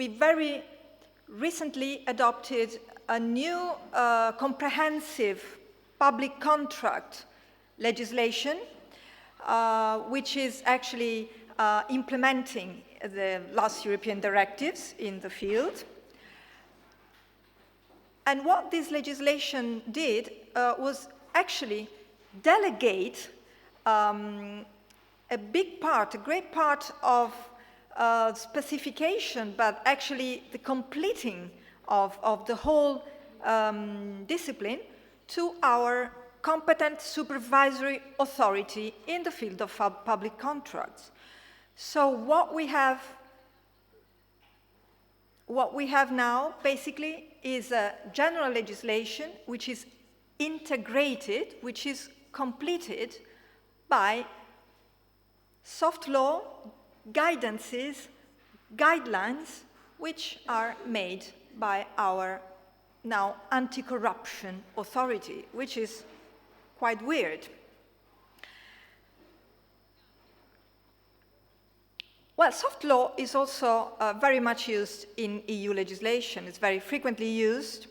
we very recently adopted a new comprehensive public contract legislation, which is actually implementing the last European directives in the field. And what this legislation did was actually delegate a big part, a great part of specification, but actually the completing of the whole discipline to our competent supervisory authority in the field of public contracts. So what we have now basically is a general legislation which is integrated, which is completed by soft law guidances, guidelines, which are made by our now anti-corruption authority, which is quite weird. Well, soft law is also very much used in EU legislation. It's very frequently used.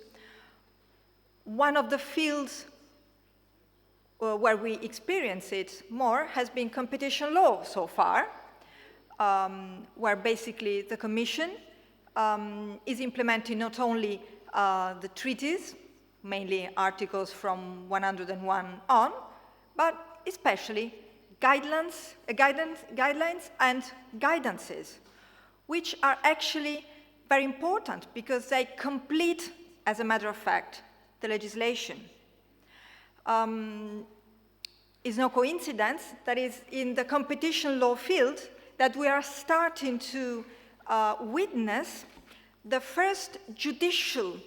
One of the fields where we experience it more has been competition law so far, where basically the Commission is implementing not only the treaties, mainly articles from 101 on, but especially guidelines and guidances, which are actually very important because they complete, as a matter of fact, the legislation. It's no coincidence that is in the competition law field that we are starting to witness the first judicial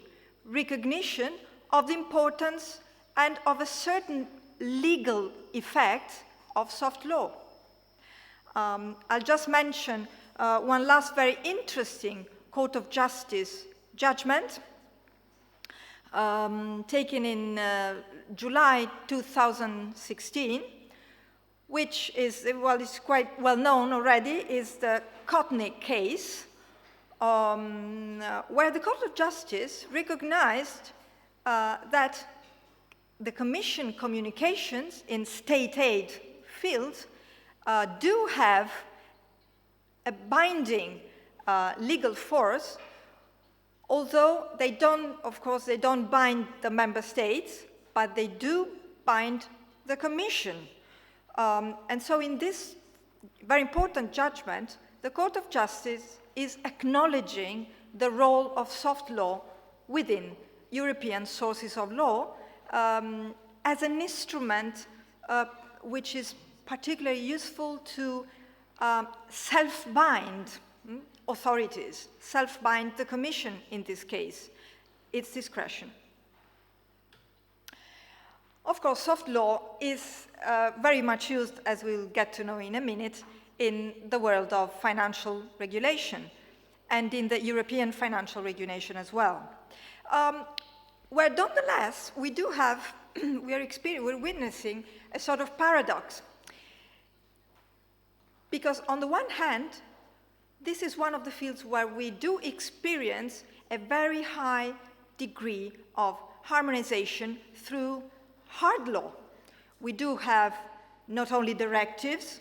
recognition of the importance and of a certain legal effect of soft law. I'll just mention one last very interesting Court of Justice judgment taken in July 2016, which is, well, it's quite well known already, is the Kotnik case, where the Court of Justice recognized that the Commission communications in state aid fields do have a binding legal force, although they don't, of course, they don't bind the member states, but they do bind the Commission. And so in this very important judgment, the Court of Justice is acknowledging the role of soft law within European sources of law as an instrument which is particularly useful to self-bind authorities, self-bind the Commission in this case, its discretion. Of course, soft law is very much used, as we'll get to know in a minute, in the world of financial regulation and in the European financial regulation as well. Where nonetheless, we do have, we're witnessing a sort of paradox. Because on the one hand, this is one of the fields where we do experience a very high degree of harmonization through hard law. We do have not only directives,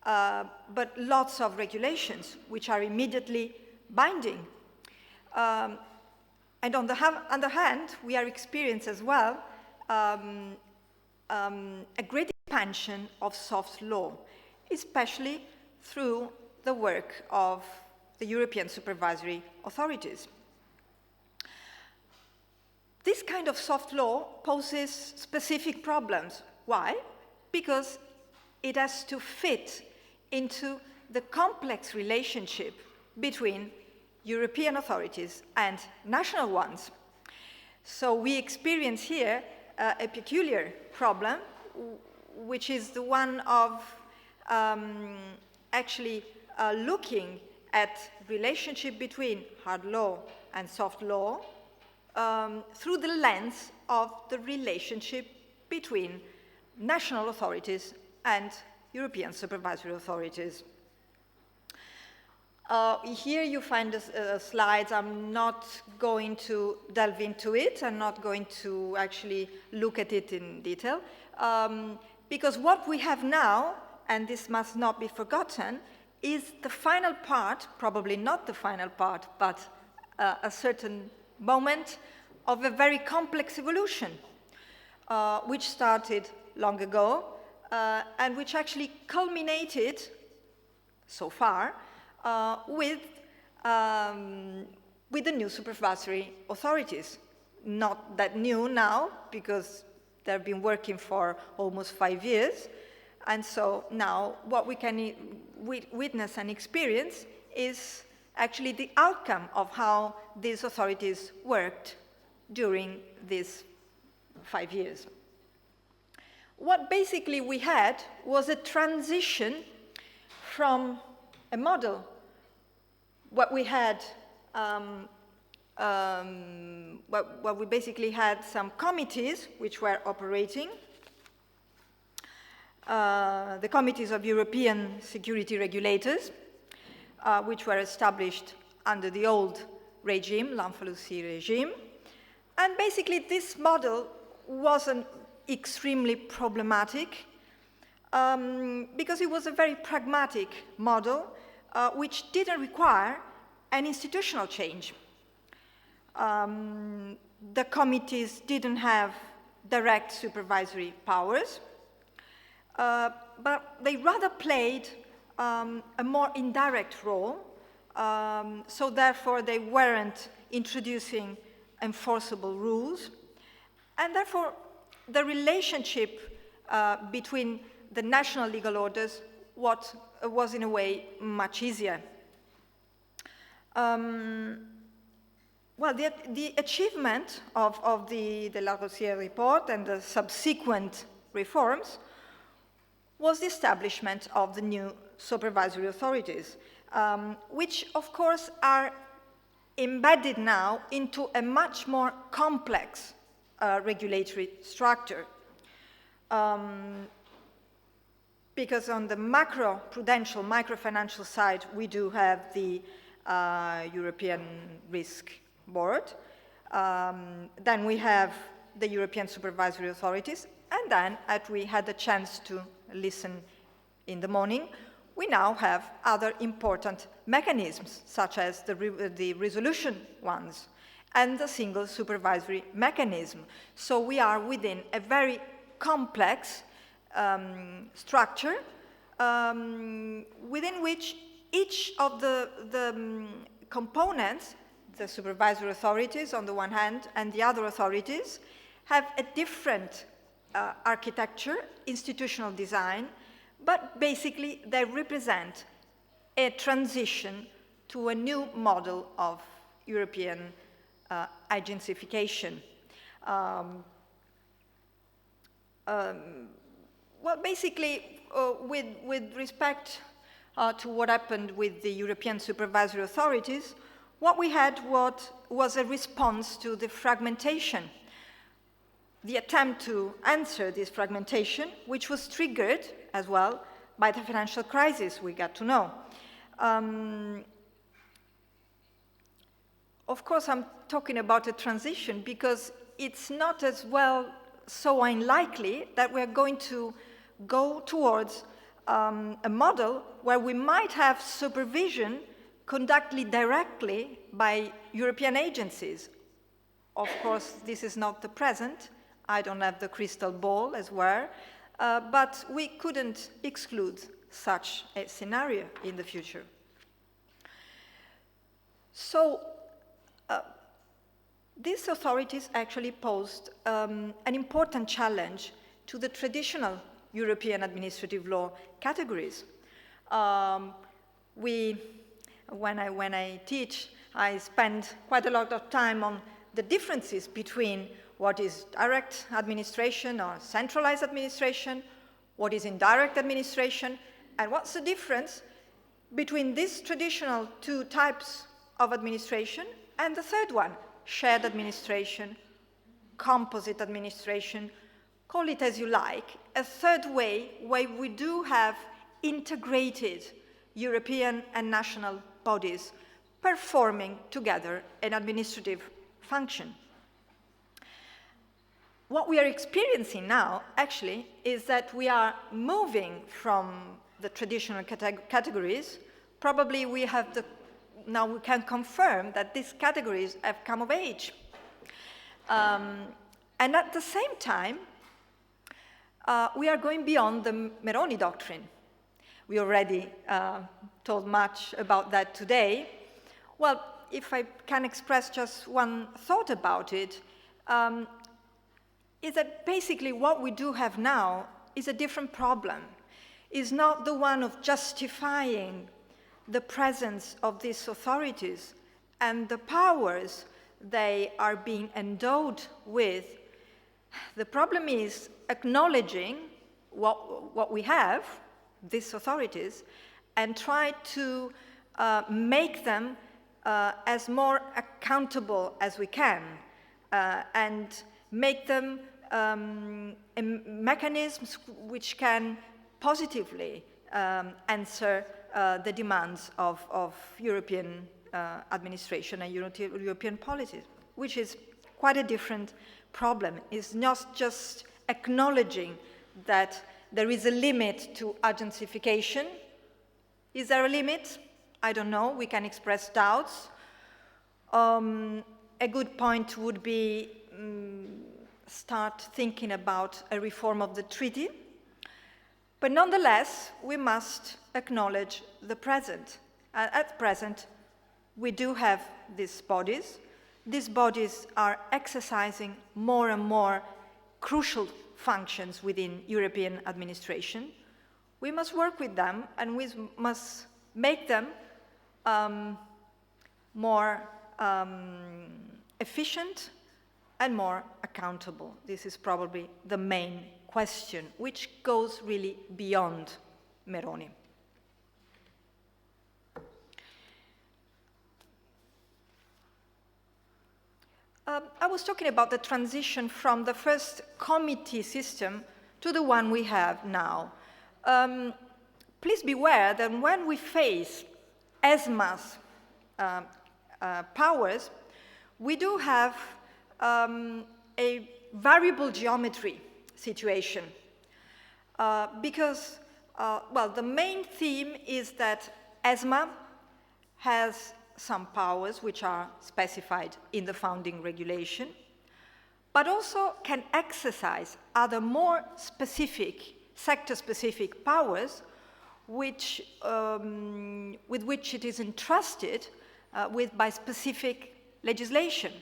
but lots of regulations which are immediately binding. And on the other hand, we are experiencing as well a great expansion of soft law, especially through the work of the European supervisory authorities. This kind of soft law poses specific problems. Why? Because it has to fit into the complex relationship between European authorities and national ones. So we experience here a peculiar problem, which is the one of actually looking at relationship between hard law and soft law through the lens of the relationship between national authorities and European supervisory authorities. Here you find the slides. I'm not going to delve into it. I'm not going to actually look at it in detail. Because what we have now, and this must not be forgotten, is the final part, probably not the final part, but a certain moment of a very complex evolution, which started long ago, and which actually culminated, so far, with the new supervisory authorities. Not that new now, because they've been working for almost 5 years. And so now what we can witness and experience is actually the outcome of how these authorities worked during these 5 years. What basically we had was a transition from a model. What we had, what we basically had some committees which were operating, the committees of European security regulators, which were established under the old regime, Lamfalussy regime. And basically this model wasn't extremely problematic because it was a very pragmatic model which didn't require an institutional change. The committees didn't have direct supervisory powers, but they rather played a more indirect role, so therefore they weren't introducing enforceable rules, and therefore the relationship between the national legal orders was in a way much easier. Well, the achievement of the Larosière report and the subsequent reforms was the establishment of the new supervisory authorities, which of course are embedded now into a much more complex regulatory structure. Because on the macro-prudential, microfinancial side, we do have the European Risk Board. Then we have the European Supervisory Authorities. And then, as we had the chance to listen in the morning, we now have other important mechanisms, such as the resolution ones and the single supervisory mechanism. So we are within a very complex structure within which each of the components, the supervisory authorities on the one hand and the other authorities, have a different architecture, institutional design, but basically they represent a transition to a new model of European agencyfication. Well, basically, with respect to what happened with the European supervisory authorities, what we had was a response to the fragmentation, the attempt to answer this fragmentation, which was triggered as well by the financial crisis we got to know. Of course, I'm talking about a transition because it's not as well so unlikely that we're going to go towards a model where we might have supervision conducted directly by European agencies. Of course, this is not the present. I don't have the crystal ball as well, but we couldn't exclude such a scenario in the future. So, these authorities actually posed an important challenge to the traditional European administrative law categories. When I teach, I spend quite a lot of time on the differences between what is direct administration or centralized administration, what is indirect administration, and what's the difference between these traditional two types of administration and the third one, shared administration, composite administration, call it as you like, a third way where we do have integrated European and national bodies performing together an administrative function. What we are experiencing now, actually, is that we are moving from the traditional categories. Probably now we can confirm that these categories have come of age. And at the same time, we are going beyond the Meroni doctrine. We already told much about that today. Well, if I can express just one thought about it, is that basically what we do have now is a different problem. It's not the one of justifying the presence of these authorities and the powers they are being endowed with. The problem is acknowledging what we have, these authorities, and try to make them as more accountable as we can, and make them mechanisms which can positively answer the demands of European administration and European policies, which is quite a different problem. It's not just acknowledging that there is a limit to agenциfication. Is there a limit? I don't know. We can express doubts. A good point would be start thinking about a reform of the treaty. But nonetheless, we must acknowledge the present. At present, we do have these bodies. These bodies are exercising more and more crucial functions within European administration. We must work with them, and we must make them more efficient and more accountable. This is probably the main question, which goes really beyond Meroni. I was talking about the transition from the first committee system to the one we have now. Please beware that when we face ESMA's powers, we do have a variable geometry situation because, well, the main theme is that ESMA has some powers which are specified in the founding regulation, but also can exercise other more specific, sector-specific powers which, with which it is entrusted by specific legislation.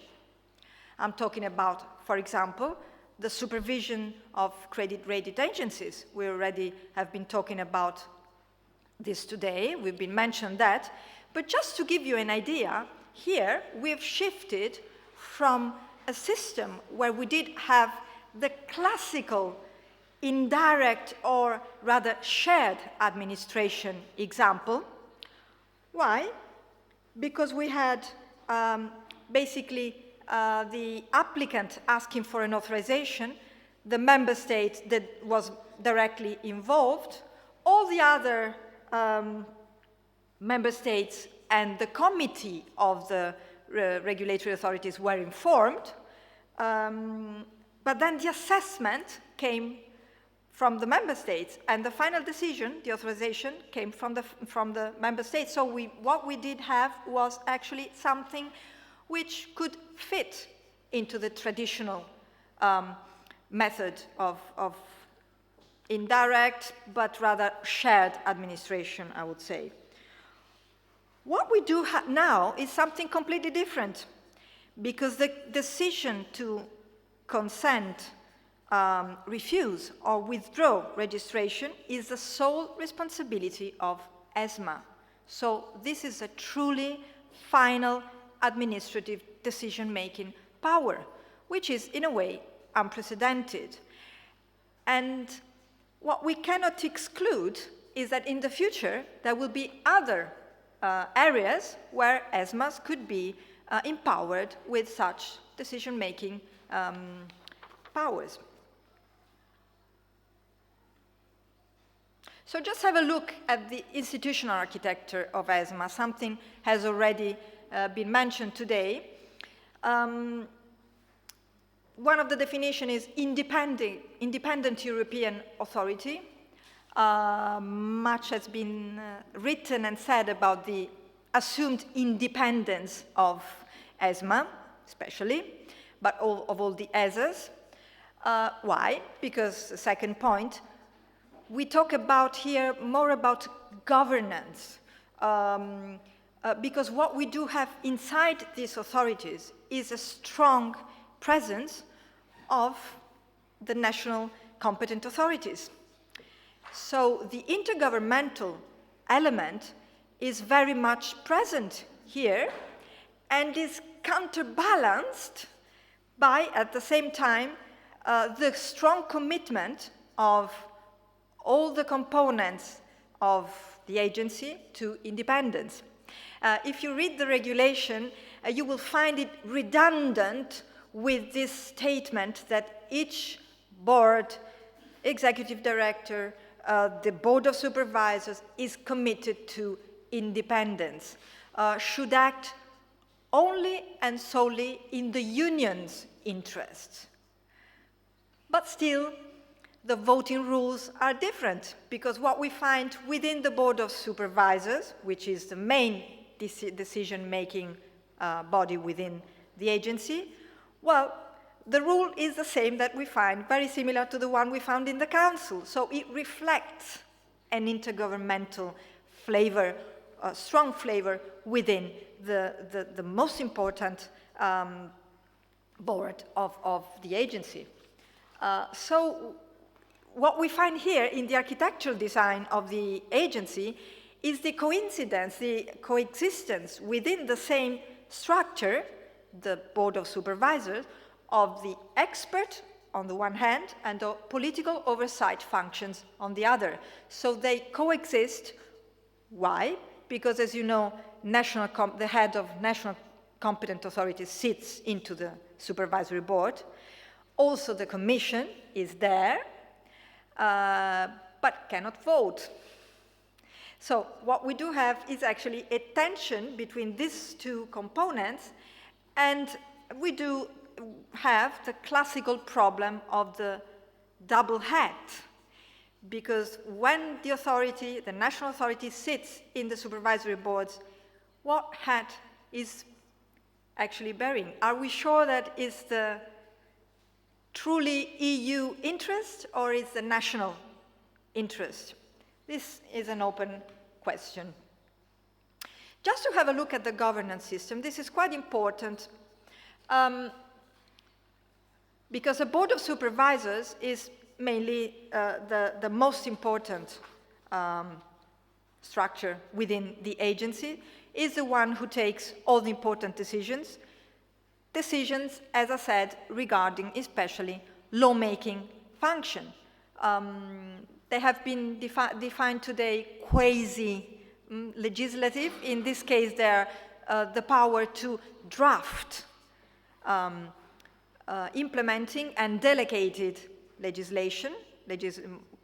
I'm talking about, for example, the supervision of credit rating agencies. We already have been talking about this today. We've been mentioned that. But just to give you an idea, here we've shifted from a system where we did have the classical indirect or rather shared administration example. Why? Because we had basically the applicant asking for an authorization, the member state that was directly involved, all the other member states and the committee of the regulatory authorities were informed, but then the assessment came from the member states, and the final decision, the authorization, came from the member states. So what we did have was actually something which could fit into the traditional method of indirect, but rather shared administration, I would say. What we do now is something completely different, because the decision to consent, refuse, or withdraw registration is the sole responsibility of ESMA. So this is a truly final administrative decision-making power, which is, in a way, unprecedented. And what we cannot exclude is that in the future, there will be other areas where ESMAs could be empowered with such decision-making powers. So just have a look at the institutional architecture of ESMA. Something has already been mentioned today. One of the definitions is independent European authority. Much has been written and said about the assumed independence of ESMA, especially, but of all the ESAs. Why? Because the second point, we talk about here more about governance, because what we do have inside these authorities is a strong presence of the national competent authorities. So the intergovernmental element is very much present here and is counterbalanced by, at the same time, the strong commitment of all the components of the agency to independence. If you read the regulation, you will find it redundant with this statement that each board, executive director, the board of supervisors is committed to independence, should act only and solely in the union's interests. But still, the voting rules are different, because what we find within the board of supervisors, which is the main decision-making body within the agency, well, the rule is the same that we find, very similar to the one we found in the council. So it reflects an intergovernmental flavor, a strong flavor within the most important board of the agency. So what we find here in the architectural design of the agency is the coincidence, the coexistence within the same structure, the board of supervisors, of the expert on the one hand and the political oversight functions on the other. So they coexist. Why? Because, as you know, the head of national competent authorities sits into the supervisory board. Also, the commission is there, but cannot vote. So what we do have is actually a tension between these two components, and we do have the classical problem of the double hat, because when the authority, the national authority, sits in the supervisory boards, what hat is actually bearing? Are we sure that is the truly EU interest or is the national interest? This is an open question. Just to have a look at the governance system, this is quite important, because the board of supervisors is mainly the most important structure within the agency, is the one who takes all the important decisions, as I said, regarding especially lawmaking function. They have been defined today quasi-legislative. In this case, they're the power to draft implementing and delegated legislation,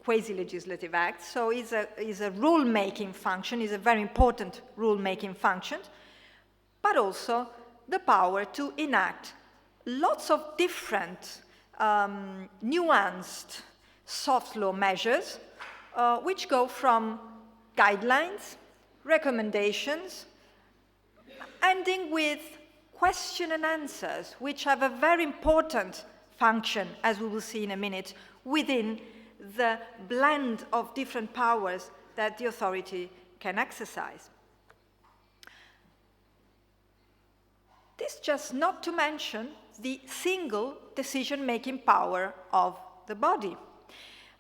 quasi-legislative acts. So it's a rule-making function, is a very important rule-making function, but also the power to enact lots of different nuanced soft law measures, which go from guidelines, recommendations, ending with question and answers, which have a very important function, as we will see in a minute, within the blend of different powers that the authority can exercise. This just not to mention the single decision-making power of the body.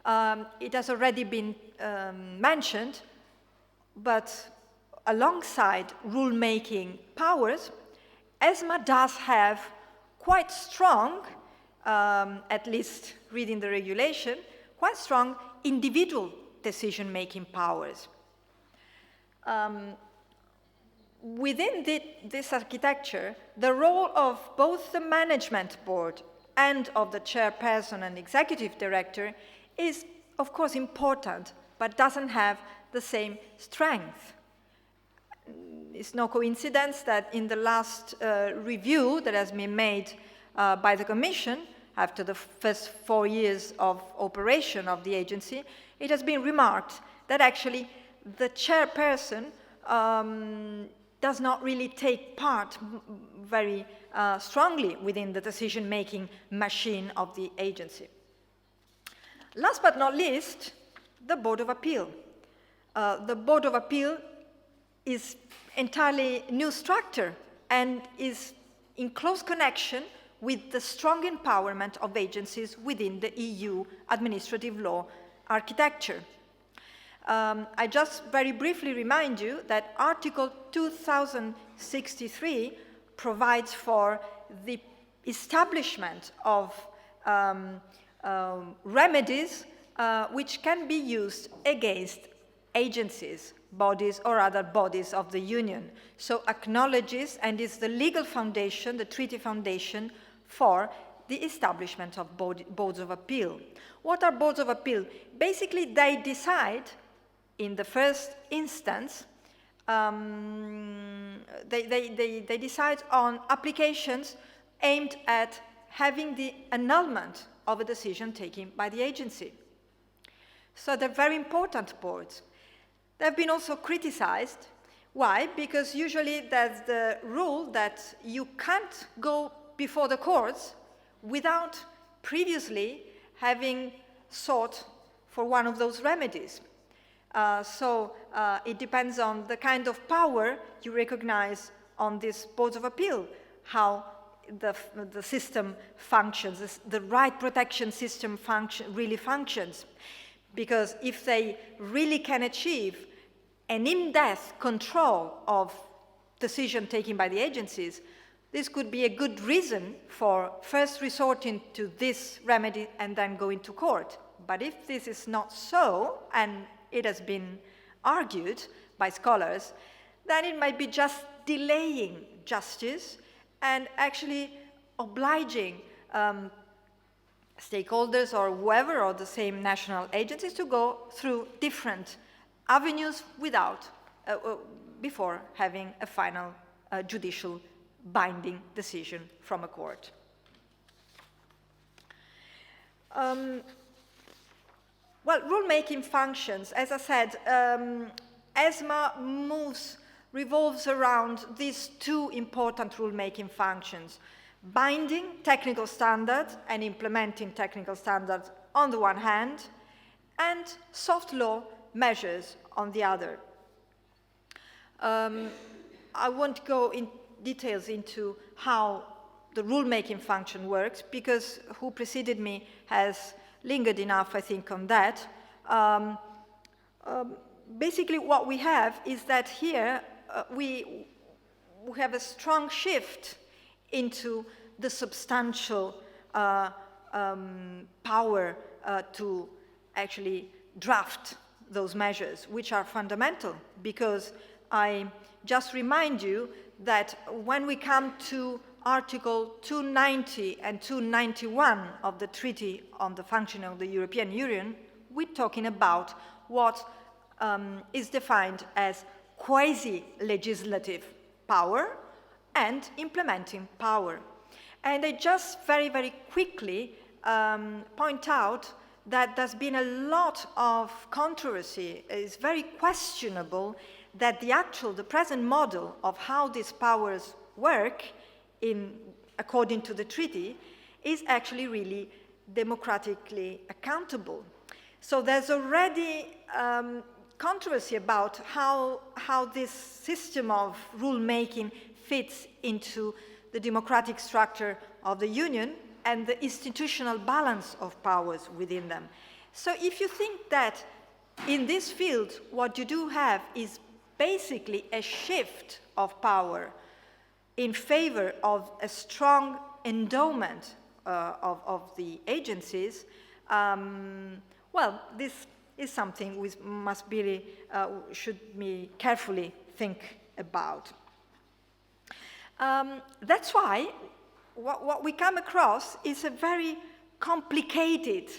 It has already been mentioned, but alongside rule-making powers, ESMA does have quite strong, at least reading the regulation, quite strong individual decision-making powers. Within this architecture, the role of both the management board and of the chairperson and executive director is, of course, important, but doesn't have the same strength. It's no coincidence that in the last review that has been made by the Commission, after the first 4 years of operation of the agency, it has been remarked that actually the chairperson does not really take part very strongly within the decision-making machine of the agency. Last but not least, the Board of Appeal. The Board of Appeal is entirely new structure and is in close connection with the strong empowerment of agencies within the EU administrative law architecture. I just very briefly remind you that Article 2063 provides for the establishment of remedies which can be used against agencies, bodies, or other bodies of the Union. So acknowledges and is the legal foundation, the treaty foundation, for the establishment of boards of appeal. What are boards of appeal? Basically, they decide, in the first instance, they decide on applications aimed at having the annulment of a decision taken by the agency. So they're very important boards. They've been also criticized. Why? Because usually there's the rule that you can't go before the courts without previously having sought for one of those remedies. So it depends on the kind of power you recognize on these boards of appeal, how the system functions, the right protection system really functions. Because if they really can achieve an in-depth control of decision taken by the agencies, this could be a good reason for first resorting to this remedy and then going to court. But if this is not so, and it has been argued by scholars, then it might be just delaying justice and actually obliging stakeholders or whoever, or the same national agencies, to go through different avenues before having a final judicial binding decision from a court. Well, rulemaking functions, as I said, ESMA revolves around these two important rulemaking functions: binding technical standards and implementing technical standards on the one hand, and soft law measures on the other. I won't go in details into how the rulemaking function works, because who preceded me has lingered enough, I think, on that. Basically, what we have is that here we have a strong shift into the substantial power to actually draft those measures, which are fundamental, because I just remind you that when we come to Article 290 and 291 of the Treaty on the Functioning of the European Union, we're talking about what is defined as quasi-legislative power and implementing power. And I just very, very quickly point out that there's been a lot of controversy. It's very questionable that the present model of how these powers work according to the treaty is actually really democratically accountable. So there's already controversy about how this system of rulemaking fits into the democratic structure of the Union and the institutional balance of powers within them. So if you think that in this field what you do have is basically a shift of power in favor of a strong endowment of the agencies, well, this is something we should be carefully think about. That's why what we come across is a very complicated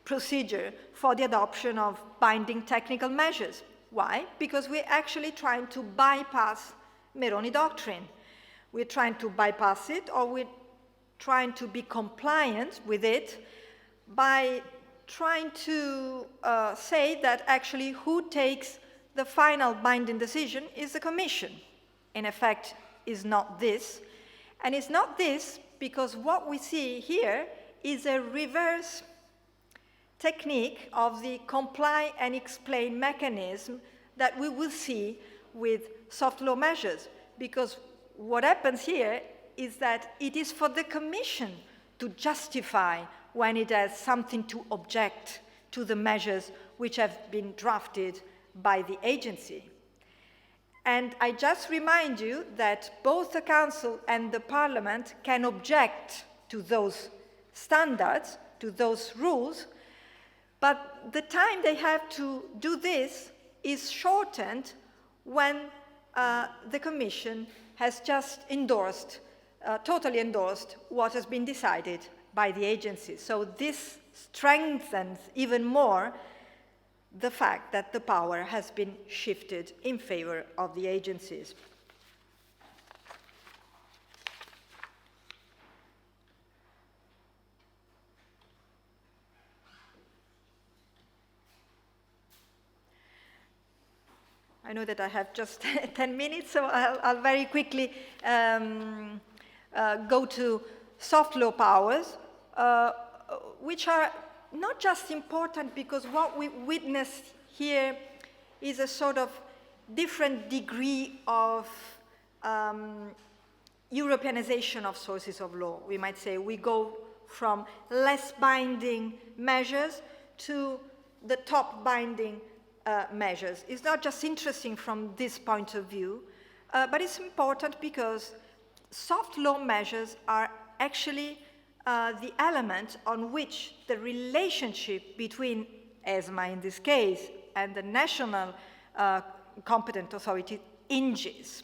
procedure for the adoption of binding technical measures. Why? Because we're actually trying to bypass Meroni doctrine. We're trying to bypass it, or we're trying to be compliant with it by trying to say that actually who takes the final binding decision is the Commission. In effect, is not this. And it's not this because what we see here is a reverse technique of the comply and explain mechanism that we will see with soft law measures. Because what happens here is that it is for the Commission to justify when it has something to object to the measures which have been drafted by the agency. And I just remind you that both the Council and the Parliament can object to those standards, to those rules, but the time they have to do this is shortened when the Commission has just endorsed, totally endorsed what has been decided by the agency. So this strengthens even more the fact that the power has been shifted in favor of the agencies. I know that I have just 10 minutes, so I'll very quickly go to soft law powers, which are not just important because what we witness here is a sort of different degree of Europeanization of sources of law. We might say we go from less binding measures to the top binding measures. It's not just interesting from this point of view, but it's important because soft law measures are actually the element on which the relationship between ESMA in this case and the national competent authority hinges.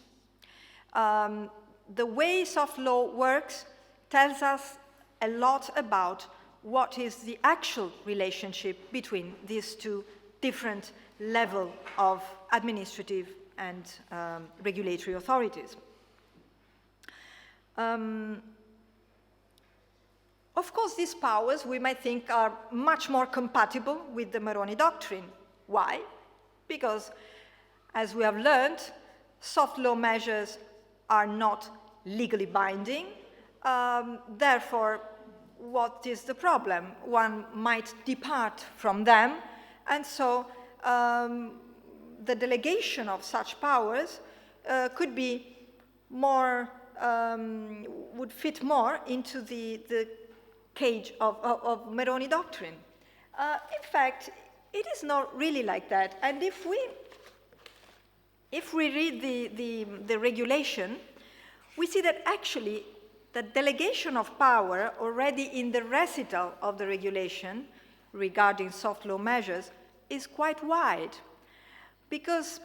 The way soft law works tells us a lot about what is the actual relationship between these two different levels of administrative and regulatory authorities. Of course, these powers, we might think, are much more compatible with the Meroni doctrine. Why? Because, as we have learned, soft law measures are not legally binding. Therefore, what is the problem? One might depart from them, and so the delegation of such powers could be more, would fit more into the cage of Meroni doctrine. In fact, it is not really like that. And if we read the regulation, we see that actually the delegation of power already in the recital of the regulation regarding soft law measures is quite wide. Because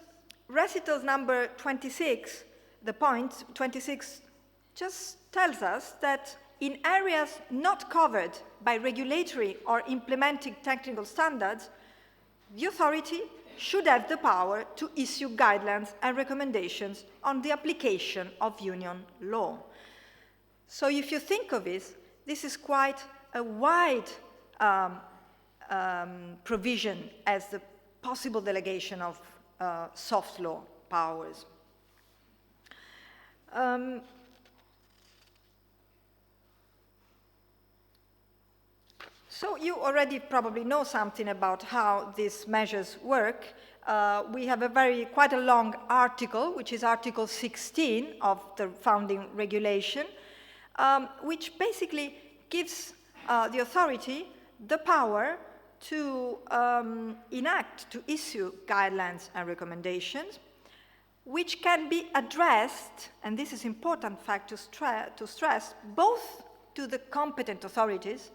recital number 26, the point 26, just tells us that in areas not covered by regulatory or implementing technical standards, the authority should have the power to issue guidelines and recommendations on the application of union law. So if you think of it, this is quite a wide provision as the possible delegation of soft law powers. So you already probably know something about how these measures work. We have quite a long article, which is Article 16 of the founding regulation, which basically gives the authority the power to enact, to issue guidelines and recommendations, which can be addressed, and this is important fact to stress, both to the competent authorities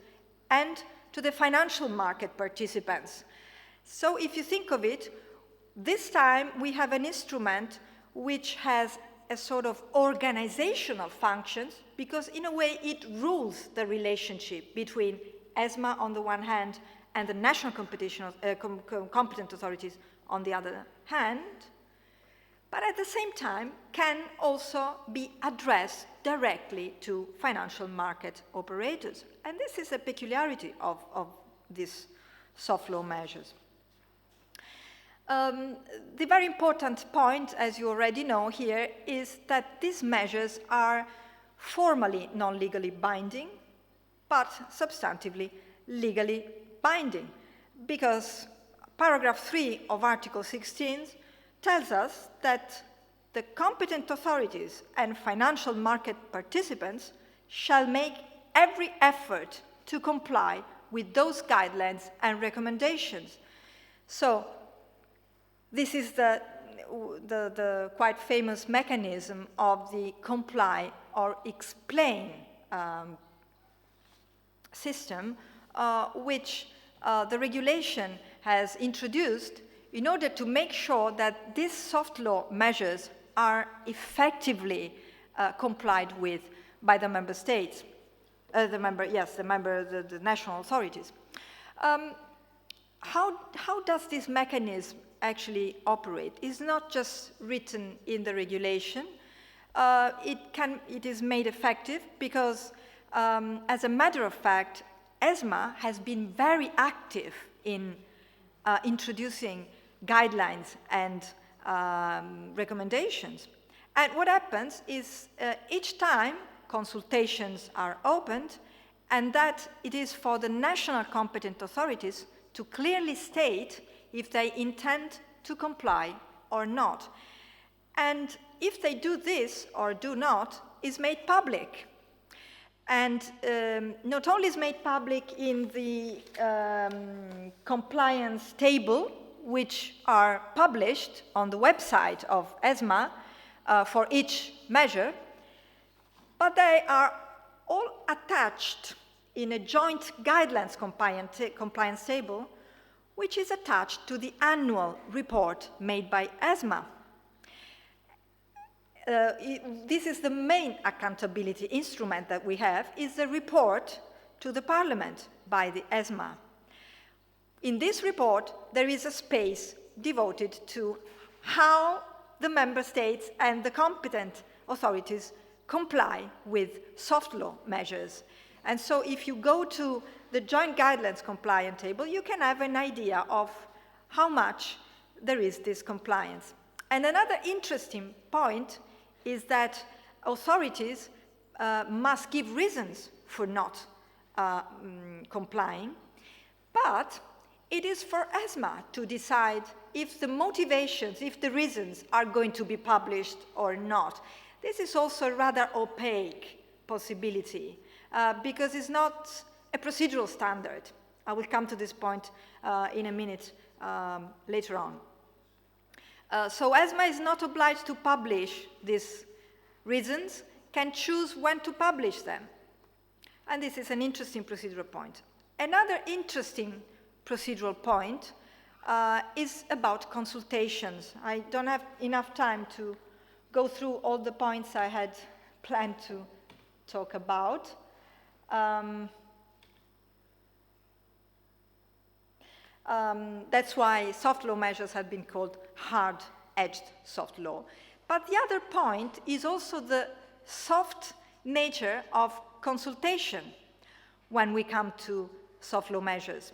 and to the financial market participants. So if you think of it, this time we have an instrument which has a sort of organizational functions because in a way it rules the relationship between ESMA on the one hand and the national competent authorities on the other hand, but at the same time can also be addressed directly to financial market operators. And this is a peculiarity of these soft law measures. The very important point, as you already know here, is that these measures are formally non-legally binding, but substantively legally binding, because paragraph 3 of Article 16 tells us that the competent authorities and financial market participants shall make every effort to comply with those guidelines and recommendations. So this is the quite famous mechanism of the comply or explain system, which the regulation has introduced in order to make sure that these soft law measures are effectively complied with by the member states, the national authorities. How does this mechanism actually operate? It's not just written in the regulation. It is made effective because, as a matter of fact, ESMA has been very active in introducing guidelines and recommendations. And what happens is each time consultations are opened, and that it is for the national competent authorities to clearly state if they intend to comply or not. And if they do this or do not, is made public. And not only is made public in the compliance table, which are published on the website of ESMA for each measure, but they are all attached in a joint guidelines compliance table, which is attached to the annual report made by ESMA. This is the main accountability instrument that we have, is the report to the Parliament by the ESMA. In this report, there is a space devoted to how the member states and the competent authorities comply with soft law measures. And so if you go to the joint guidelines compliance table, you can have an idea of how much there is this compliance. And another interesting point is that authorities must give reasons for not complying, but it is for ESMA to decide if the motivations, if the reasons are going to be published or not. This is also a rather opaque possibility because it's not a procedural standard. I will come to this point in a minute later on. So ESMA is not obliged to publish these reasons, can choose when to publish them. And this is an interesting procedural point. Another interesting procedural point is about consultations. I don't have enough time to go through all the points I had planned to talk about. That's why soft law measures have been called hard-edged soft law. But the other point is also the soft nature of consultation when we come to soft law measures.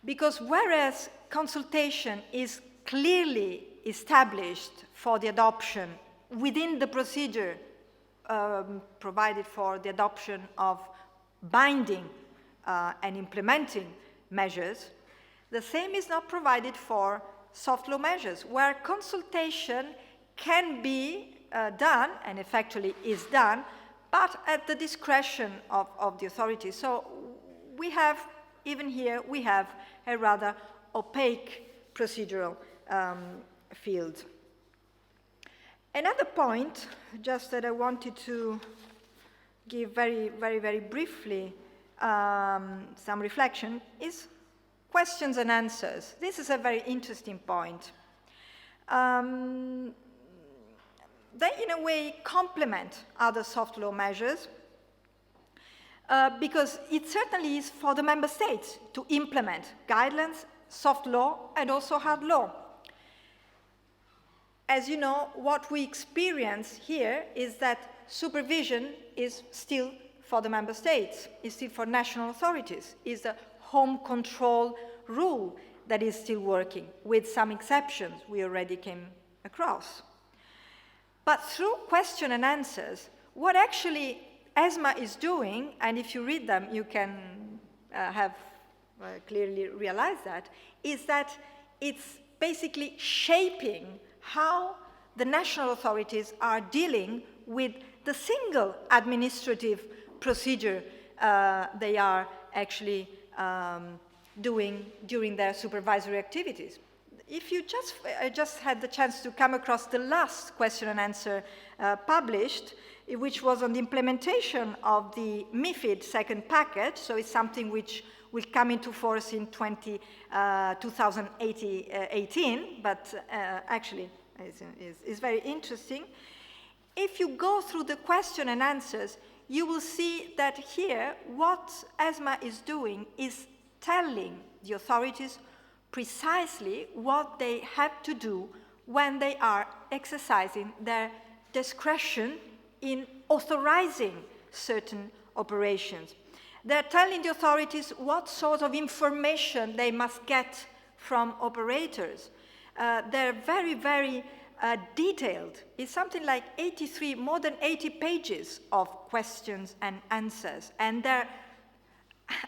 Because whereas consultation is clearly established for the adoption within the procedure provided for the adoption of binding and implementing measures, the same is not provided for soft law measures, where consultation can be done, and effectively is done, but at the discretion of the authority. So we have, even here, we have a rather opaque procedural field. Another point, just that I wanted to give very, very, very briefly some reflection, is questions and answers. This is a very interesting point. They, in a way, complement other soft law measures because it certainly is for the member states to implement guidelines, soft law, and also hard law. As you know, what we experience here is that supervision is still for the member states, is still for national authorities, is a home control rule that is still working, with some exceptions we already came across. But through question and answers, what actually ESMA is doing, and if you read them, you can have clearly realized that, is that it's basically shaping how the national authorities are dealing with the single administrative procedure they are actually doing during their supervisory activities. If you just had the chance to come across the last question and answer published, which was on the implementation of the MiFID second package, so it's something which will come into force in 2018, but actually is very interesting. If you go through the question and answers, you will see that here what ESMA is doing is telling the authorities precisely what they have to do when they are exercising their discretion in authorizing certain operations. They're telling the authorities what sort of information they must get from operators. They're very, very detailed. It's something like more than 80 pages of questions and answers. And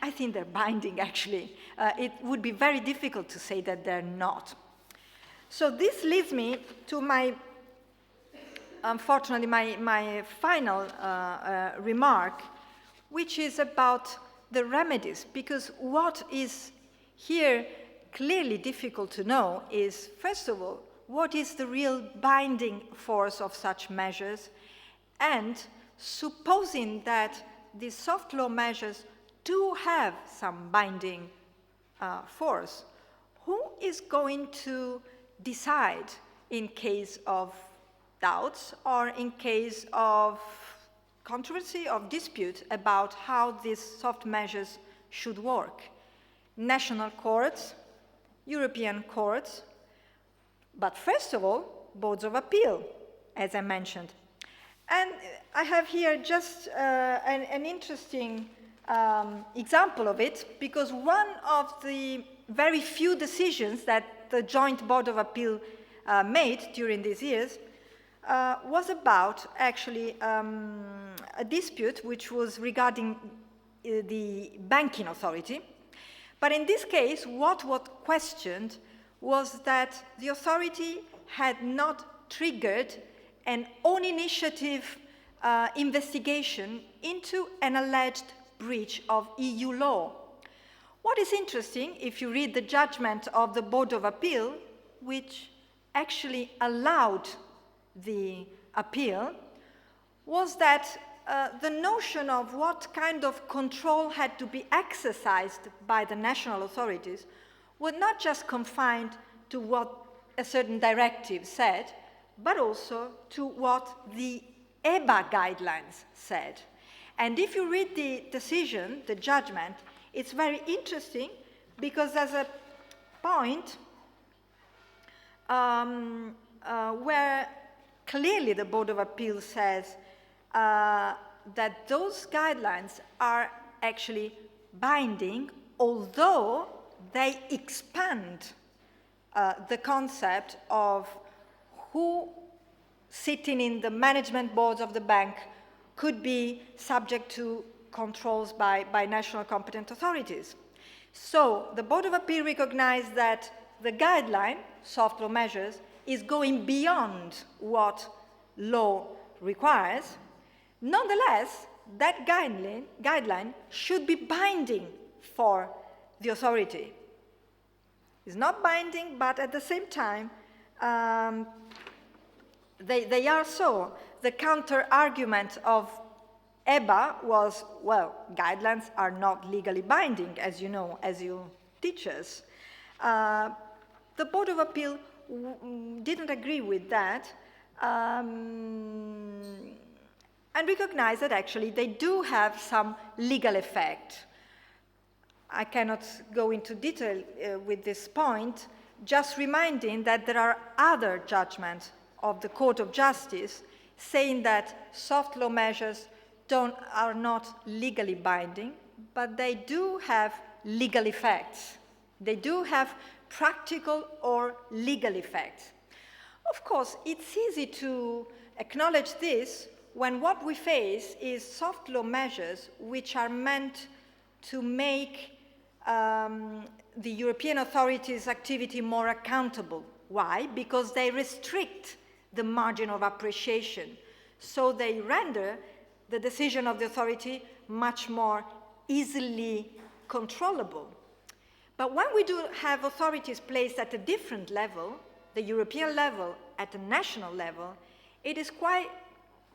I think they're binding, actually. It would be very difficult to say that they're not. So this leads me to unfortunately, my final remark, which is about the remedies, because what is here clearly difficult to know is, first of all, what is the real binding force of such measures, and supposing that these soft law measures do have some binding force, who is going to decide in case of doubts or in case of controversy, of dispute about how these soft measures should work? National courts, European courts, but first of all, boards of appeal, as I mentioned. And I have here just an interesting example of it, because one of the very few decisions that the Joint Board of Appeal made during these years was about actually a dispute which was regarding the banking authority. But in this case, what was questioned was that the authority had not triggered an own initiative investigation into an alleged breach of EU law. What is interesting, if you read the judgment of the Board of Appeal, which actually allowed the appeal, was that the notion of what kind of control had to be exercised by the national authorities was not just confined to what a certain directive said, but also to what the EBA guidelines said. And if you read the decision, the judgment, it's very interesting, because there's a point where clearly the Board of Appeal says that those guidelines are actually binding, although they expand the concept of who sitting in the management boards of the bank could be subject to controls by national competent authorities. So the Board of Appeal recognized that the guideline, soft law measures, is going beyond what law requires. Nonetheless, that guideline should be binding for the authority. It's not binding, but at the same time, they are so. The counter-argument of EBA was, well, guidelines are not legally binding, as you know, as you teach us. The Board of Appeal didn't agree with that, and recognize that actually they do have some legal effect. I cannot go into detail with this point, just reminding that there are other judgments of the Court of Justice saying that soft law measures are not legally binding, but they do have legal effects. They do have practical or legal effects. Of course, it's easy to acknowledge this when what we face is soft law measures which are meant to make the European authorities' activity more accountable. Why? Because they restrict the margin of appreciation. So they render the decision of the authority much more easily controllable. But when we do have authorities placed at a different level, the European level at the national level, it is quite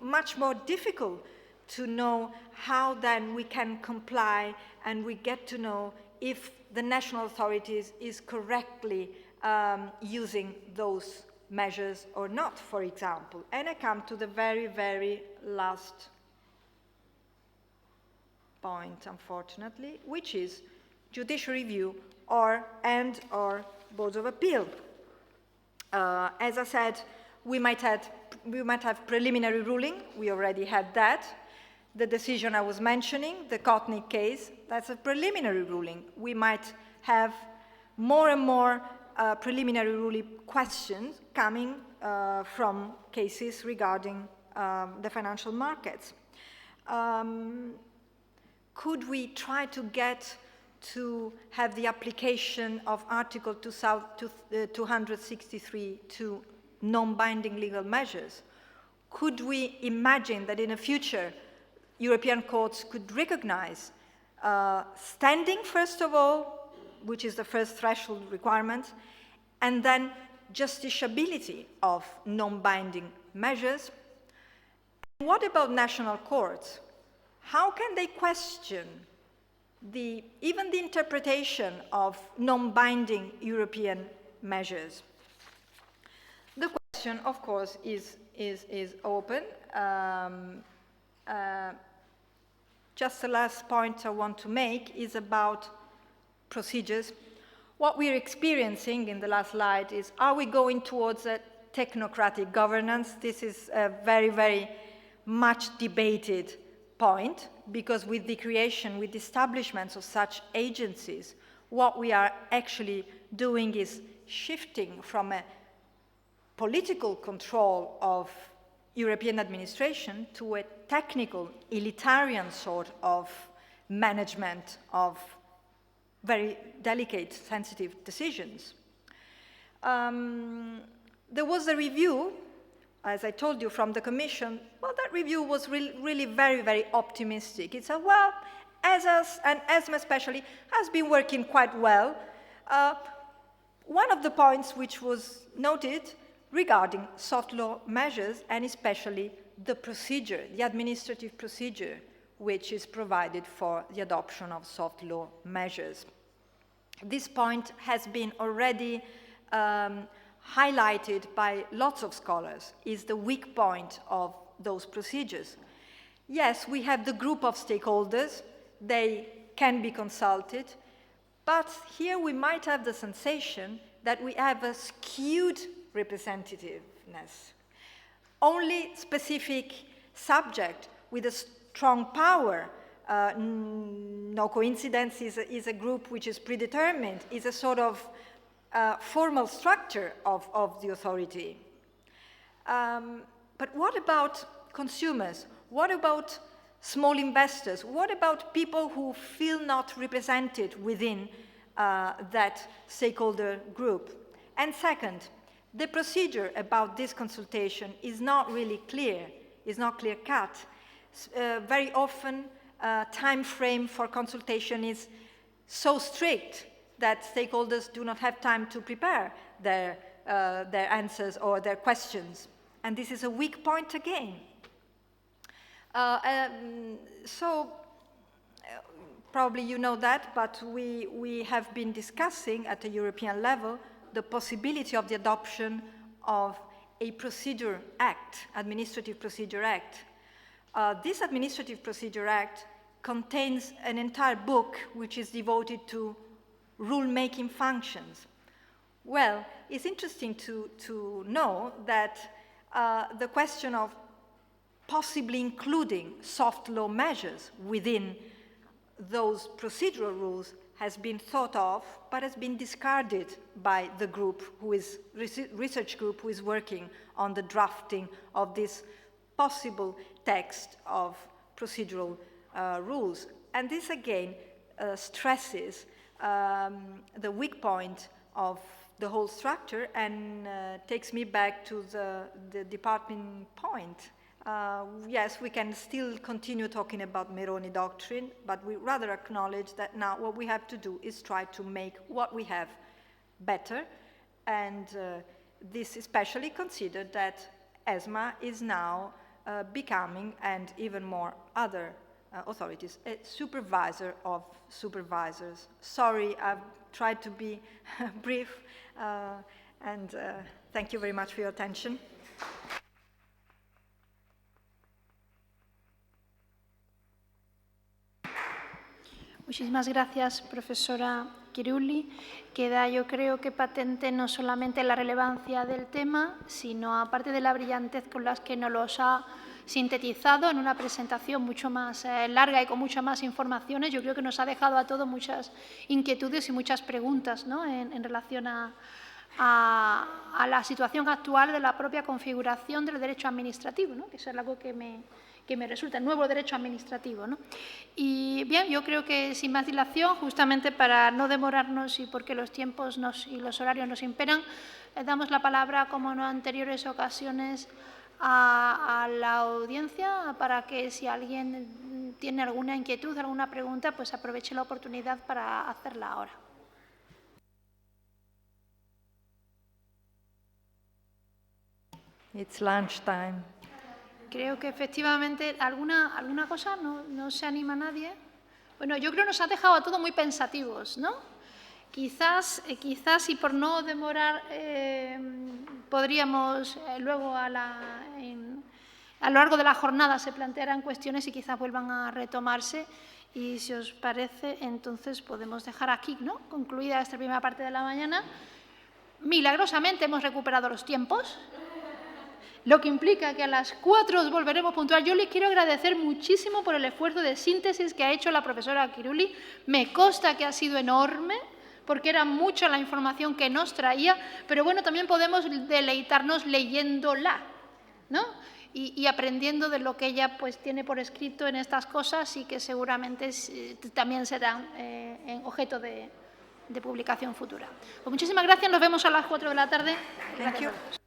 much more difficult to know how then we can comply, and we get to know if the national authorities is correctly using those measures or not, for example. And I come to the very, very last point, unfortunately, which is judicial review or boards of appeal. As I said, we might have preliminary ruling. We already had that. The decision I was mentioning, the Kotnik case, that's a preliminary ruling. We might have more and more preliminary ruling questions coming from cases regarding the financial markets. Could we try to get to have the application of Article 263 to non-binding legal measures? Could we imagine that in the future European courts could recognize standing, first of all, which is the first threshold requirement, and then justiciability of non-binding measures? And what about national courts? How can they question even the interpretation of non-binding European measures? The question, of course, is open. Just the last point I want to make is about procedures. What we're experiencing in the last slide is, are we going towards a technocratic governance? This is a very, very much debated point, because with the creation, with the establishments of such agencies, what we are actually doing is shifting from a political control of European administration to a technical, elitarian sort of management of very delicate, sensitive decisions. There was a review, as I told you, from the Commission. Well, that review was really very, very optimistic. It said, well, ESAS and ESMA especially has been working quite well. One of the points which was noted regarding soft law measures, and especially the procedure, the administrative procedure, which is provided for the adoption of soft law measures. This point has been already highlighted by lots of scholars, is the weak point of those procedures. Yes, we have the group of stakeholders, they can be consulted, but here we might have the sensation that we have a skewed representativeness. Only specific subject with a strong power, no coincidence, is a group which is predetermined, is a sort of formal structure of the authority. But what about consumers? What about small investors? What about people who feel not represented within that stakeholder group? And second, the procedure about this consultation is not really clear, is not clear-cut. Very often, time frame for consultation is so strict that stakeholders do not have time to prepare their answers or their questions. And this is a weak point again. Probably you know that, but we have been discussing at a European level the possibility of the adoption of a procedure act, Administrative Procedure Act. this Administrative Procedure Act contains an entire book which is devoted to rule-making functions. Well, it's interesting to know that the question of possibly including soft law measures within those procedural rules has been thought of, but has been discarded by the group who is, research group who is working on the drafting of this possible text of procedural rules. And this again stresses the weak point of the whole structure and takes me back to the department point. Yes, we can still continue talking about Meroni doctrine, but we rather acknowledge that now what we have to do is try to make what we have better, and this especially considered that ESMA is now becoming, and even more other authorities, a supervisor of supervisors. Sorry, I've tried to be brief, and thank you very much for your attention. Muchísimas gracias, profesora Chirulli. Queda, yo creo que patente no solamente la relevancia del tema, sino aparte de la brillantez con la que nos los ha sintetizado en una presentación mucho más larga y con muchas más informaciones. Yo creo que nos ha dejado a todos muchas inquietudes y muchas preguntas, ¿no?, en relación a la situación actual de la propia configuración del derecho administrativo, ¿no?, que es algo que me resulta, el nuevo derecho administrativo, ¿no? Y bien, yo creo que sin más dilación, justamente para no demorarnos y porque los tiempos y los horarios nos imperan, damos la palabra, como en anteriores ocasiones, a la audiencia para que si alguien tiene alguna inquietud, alguna pregunta, pues aproveche la oportunidad para hacerla ahora. It's lunchtime. Creo que efectivamente alguna cosa no se anima nadie. Bueno, yo creo que nos ha dejado a todos muy pensativos, ¿no? Quizás y por no demorar podríamos luego a lo largo de la jornada se plantearán cuestiones y quizás vuelvan a retomarse. Y si os parece, entonces podemos dejar aquí, ¿no?, concluida esta primera parte de la mañana. Milagrosamente hemos recuperado los tiempos, lo que implica que a las 4 os volveremos puntual. Yo les quiero agradecer muchísimo por el esfuerzo de síntesis que ha hecho la profesora Chirulli. Me consta que ha sido enorme, porque era mucha la información que nos traía, pero bueno, también podemos deleitarnos leyéndola, ¿no?, y aprendiendo de lo que ella pues tiene por escrito en estas cosas y que seguramente también serán objeto de publicación futura. Pues muchísimas gracias, nos vemos a las 4 de la tarde. Gracias a todos.